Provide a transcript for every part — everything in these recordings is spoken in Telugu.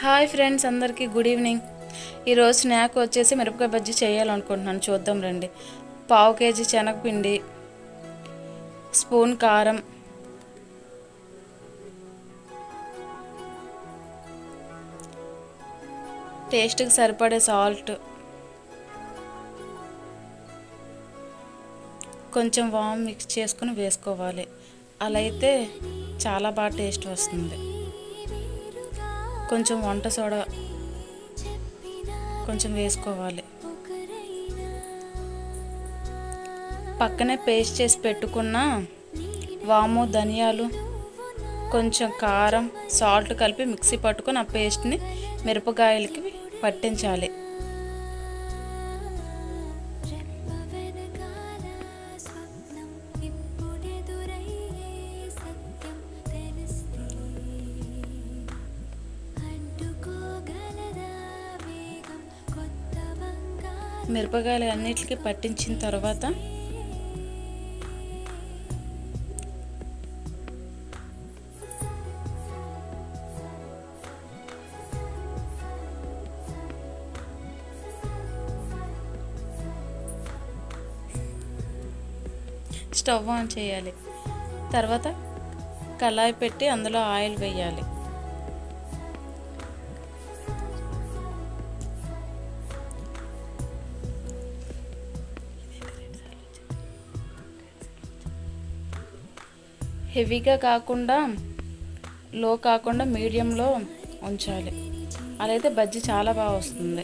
హాయ్ ఫ్రెండ్స్, అందరికీ గుడ్ ఈవినింగ్. ఈరోజు స్నాక్ వచ్చేసి మిరపకాయ బజ్జీ చేయాలనుకుంటున్నాను. చూద్దాం రండి. పావు కేజీ శనగపిండి, స్పూన్ కారం, టేస్ట్కి సరిపడే సాల్ట్, కొంచెం వామ్ మిక్స్ చేసుకుని వేసుకోవాలి. అలా అయితే చాలా బాగా టేస్ట్ వస్తుంది. కొంచెం వంట సోడా కొంచెం వేసుకోవాలి. పక్కనే పేస్ట్ చేసి పెట్టుకున్న వాము, ధనియాలు, కొంచెం కారం, సాల్ట్ కలిపి మిక్సీ పట్టుకొని ఆ పేస్ట్ని మిరపకాయలకి పట్టించాలి. మిరపకాయలు అన్నిటికీ పట్టించిన తర్వాత స్టవ్ ఆన్ చేయాలి. తర్వాత కళాయి పెట్టి అందులో ఆయిల్ వేయాలి. హెవీగా కాకుండా, లో కాకుండా మీడియంలో ఉంచాలి. అలా అయితే బజ్జీ చాలా బాగా వస్తుంది.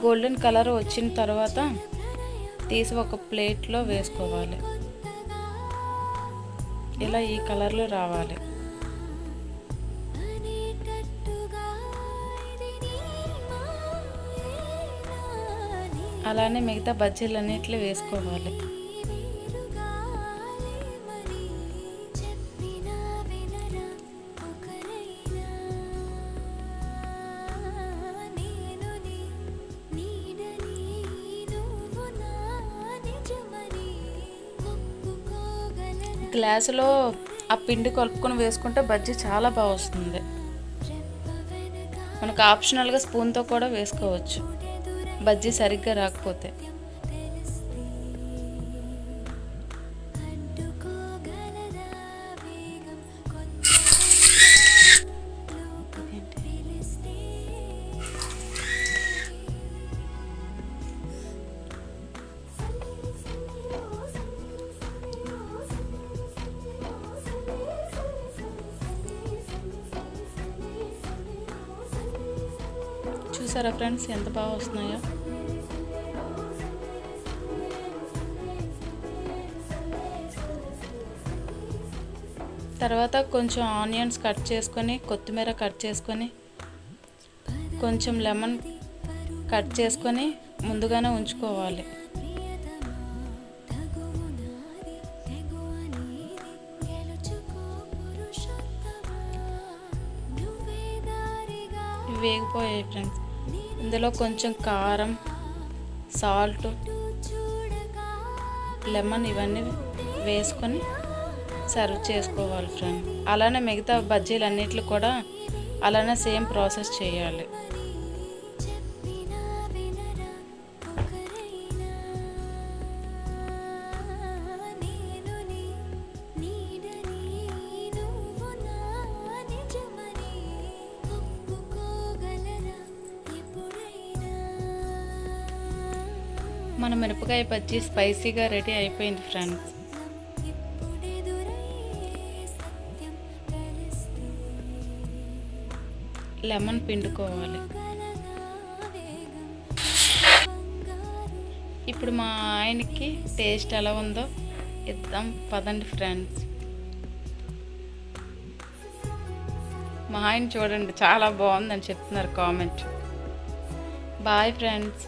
గోల్డెన్ కలర్ వచ్చిన తర్వాత తీసి ఒక ప్లేట్లో వేసుకోవాలి. ఇలా ఈ కలర్లో రావాలి. అలానే మిగతా బజ్జీలన్నిటిలో వేసుకోవాలి. గ్లాసులో ఆ పిండి కలుపుకొని వేసుకుంటే బజ్జీ చాలా బాగా వస్తుంది. మనకు ఆప్షనల్గా స్పూన్తో కూడా వేసుకోవచ్చు బజ్జీ సరిగ్గా రాకపోతే. చూసారా ఫ్రెండ్స్ ఎంత బాగా వస్తున్నాయో. తర్వాత కొంచెం ఆనియన్స్ కట్ చేసుకొని, కొత్తిమీర కట్ చేసుకొని, కొంచెం లెమన్ కట్ చేసుకొని ముందుగానే ఉంచుకోవాలి. ఇవి వేగిపోయాయి ఫ్రెండ్స్. ఇందులో కొంచెం కారం, సాల్ట్, లెమన్ ఇవన్నీ వేసుకొని సర్వ్ చేసుకోవాలి ఫ్రెండ్. అలానే మిగతా బజ్జీలు అన్నిట్లు కూడా అలానే సేమ్ ప్రాసెస్ చేయాలి. మన మిరపకాయ బజ్జీ స్పైసీగా రెడీ అయిపోయింది ఫ్రెండ్స్. లెమన్ పిండుకోవాలి. ఇప్పుడు మా ఆయనకి టేస్ట్ ఎలా ఉందో ఇద్దాం పదండి ఫ్రెండ్స్. మా ఆయన చూడండి చాలా బాగుందని చెప్తున్నారు కామెంట్. Bye friends.